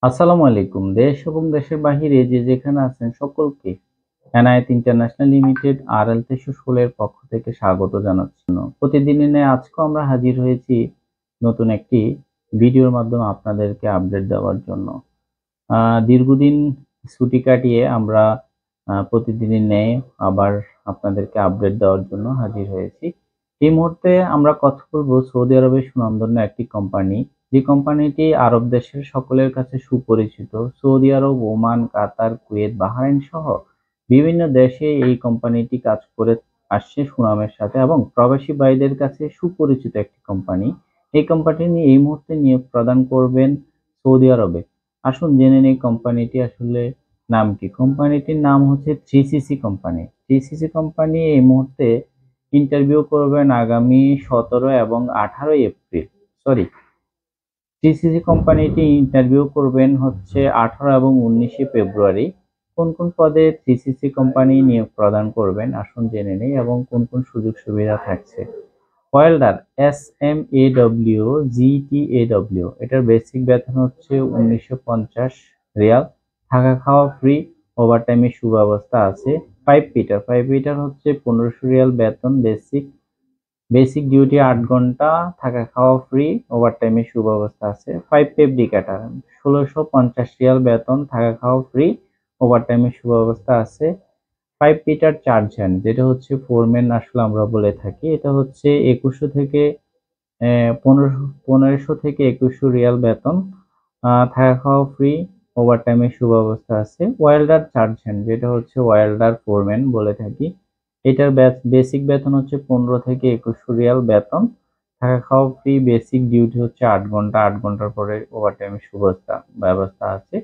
আসসালামু আলাইকুম। দেশ এবং দেশের বাহিরে যে যেখানে আছেন সকলকে এনায়েত ইন্টারন্যাশনাল লিমিটেড আরএল 316 এর পক্ষ থেকে স্বাগত জানাচ্ছি। প্রতিদিনের ন্যায় আজকেও আমরা হাজির হয়েছি নতুন একটি ভিডিওর মাধ্যমে আপনাদেরকে আপডেট দেওয়ার জন্য। দীর্ঘদিন ছুটি কাটিয়ে আমরা প্রতিদিনের ন্যায় আবার আপনাদেরকে আপডেট দেওয়ার জন্য হাজির হয়েছি। এই মুহূর্তে আমরা কথা বলবো সৌদি আরবের সুনামধন্য একটি কোম্পানি, যে কোম্পানিটি আরব দেশের সকলের কাছে সুপরিচিত। সৌদি আরব, ওমান, কাতার, কুয়েত, বাহরাইন সহ বিভিন্ন দেশে এই কোম্পানিটি কাজ করে আসছে সুনামের সাথে এবং প্রবাসী ভাইদের কাছে সুপরিচিত একটি কোম্পানি। এই কোম্পানি নিয়ে এই মুহূর্তে নিয়োগ প্রদান করবেন সৌদি আরবে। আসুন জেনে নেই কোম্পানিটি আসলে নাম কি। কোম্পানিটির নাম হচ্ছে 3CC কোম্পানি। 3CC কোম্পানি এই মুহূর্তে ইন্টারভিউ করবেন আগামী 17 এবং 18 এপ্রিল। সরি, 3CC কোম্পানিটি ইন্টারভিউ করবেন হচ্ছে 18 এবং 19 ফেব্রুয়ারি। কোন কোন পদে 3CC কোম্পানি নিয়োগ প্রদান করবেন আসুন জেনে নেই এবং কোন কোন সুযোগ সুবিধা থাকছে। ওয়েল্ডার SMAW GTAW, এটার বেসিক বেতন হচ্ছে 1950 রিয়াল, থাকা খাওয়া ফ্রি, ওভারটাইমের সুব্যবস্থা আছে। পাইপ ফিটার হচ্ছে 1500 রিয়াল বেতন বেসিক ডিউটি 8 ঘন্টা, থাকা খাওয়া ফ্রি, ওভারটাইমের সুব্যবস্থা আছে। পাইপ ফেব্রিকেটর 1650 রিয়াল বেতন, থাকা খাওয়া ফ্রি, ওভারটাইমের সুব্যবস্থা আছে। পাইপ ফিটার চার্জ হ্যান্ড, যেটা হচ্ছে ফোরম্যান আসলে আমরা বলে থাকি, এটা হচ্ছে 2100 থেকে 1500 থেকে 2100 রিয়াল বেতন, থাকা খাওয়া ফ্রি, ওভারটাইমের সুব্যবস্থা আছে। ওয়েল্ডার চার্জ হ্যান্ড, যেটা হচ্ছে ওয়েল্ডার ফোরম্যান বলে থাকি, এটার বেসিক বেতন হচ্ছে 15 থেকে 2100 রিয়াল বেতন, থাকা খাওয়া ফ্রি, বেসিক ডিউটি হচ্ছে 8 ঘন্টা, 8 ঘন্টার পরে ওভারটাইমের ব্যবস্থা আছে।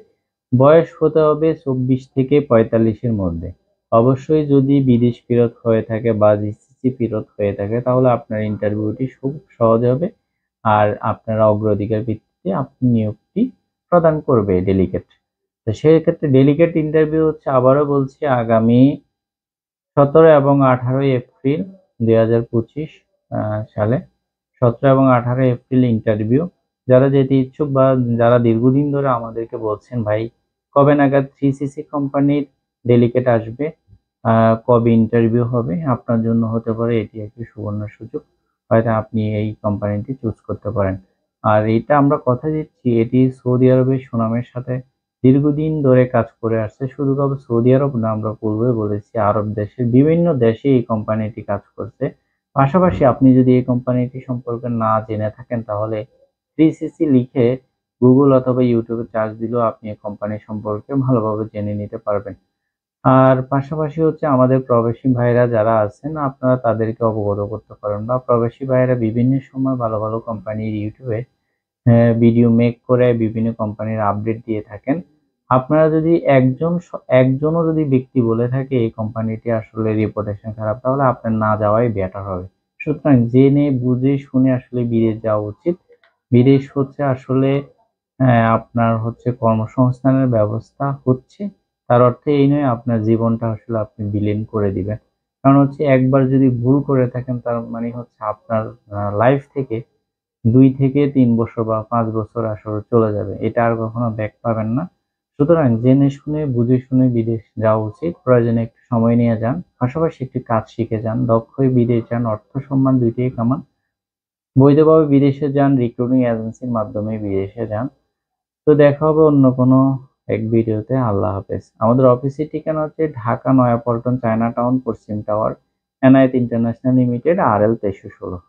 বয়স হতে হবে 24 থেকে 45 এর মধ্যে। অবশ্যই যদি বিদেশ ফেরত হয়ে থাকে বা জিসিসি ফেরত হয়ে থাকে তাহলে আপনার ইন্টারভিউটি খুব সহজ হবে আর আপনারা অগ্রাধিকার ভিত্তিতে আপনি নিয়োগটি প্রদান করবে ডেলিগেট। তো সেই ক্ষেত্রে ডেলিগেট ইন্টারভিউ হচ্ছে, আবারও বলছি, আগামী 17 এবং 18 এপ্রিল 2025 সালে 17 এবং 18 এপ্রিল ইন্টারভিউ। যারা যেতে ইচ্ছুক বা যারা দীর্ঘদিন ধরে আমাদেরকে বলছেন ভাই কবে নাগাদ 3CC কোম্পানির ডেলিগেট আসবে, কবে ইন্টারভিউ হবে, আপনার জন্য হতে পারে এটি একটি সুবর্ণ সুযোগ। হয়তো আপনি এই কোম্পানিটি চুজ করতে পারেন। আর এটা আমরা কথা দিচ্ছি, এটি সৌদি আরবের সুনামের সাথে দীর্ঘদিন ধরে কাজ করে আসছে। শুধু কেবল সৌদি আরব না, আমরা পূর্বে বলেছি আরব দেশের বিভিন্ন দেশে এই কোম্পানিটি কাজ করছে। পাশাপাশি আপনি যদি এই কোম্পানিটি সম্পর্কে না জেনে থাকেন তাহলে 3CC লিখে গুগল অথবা ইউটিউবে সার্চ দিলেও আপনি এই কোম্পানি সম্পর্কে ভালোভাবে জেনে নিতে পারবেন। আর পাশাপাশি হচ্ছে আমাদের প্রবাসী ভাইরা যারা আছেন আপনারা তাদেরকে অবগত করতে পারেন, বা প্রবাসী ভাইরা বিভিন্ন সময় ভালো ভালো কোম্পানির ইউটিউবে ভিডিও মেক করে বিভিন্ন কোম্পানির আপডেট দিয়ে থাকেন। আপনারা যদি একজনও যদি ব্যক্তি বলে থাকে এই কোম্পানিটি আসলে রেপুটেশন খারাপ, তাহলে আপনার না যাওয়াই বেটার হবে। সুতরাং জেনে বুঝে শুনে আসলে বিদেশ যাওয়া উচিত। বিদেশ হচ্ছে আসলে আপনার হচ্ছে কর্মসংস্থানের ব্যবস্থা হচ্ছে, তার অর্থ এই নয় আপনার জীবনটা আসলে আপনি বিলীন করে দিবেন। কারণ হচ্ছে একবার যদি ভুল করে থাকেন তার মানে হচ্ছে আপনার লাইফ থেকে 2 থেকে 3 বছর বা 5 বছর আসলে চলে যাবে। এটা আর কখনো ব্যাক পাবেন না। সুতরাং জেনে শুনে বুঝে শুনে বিদেশ যাওয়া উচিত। প্রয়োজনে একটু সময় নিয়ে যান। পাশাপাশি একটি কাজ শিখে যান। দক্ষ হয়ে বিদেশ যান। অর্থ সম্মান ২ টাই কামান। বৈধভাবে বিদেশে যান, রিক্রুটিং এজেন্সির মাধ্যমে বিদেশে যান। তো দেখা হবে অন্য কোনো এক ভিডিওতে। আল্লাহ হাফেজ। আমাদের অফিসের ঠিকানা হচ্ছে ঢাকা নয়াপল্টন, চায়না টাউন, পশ্চিম tower, Enayet international limited, RL 1316।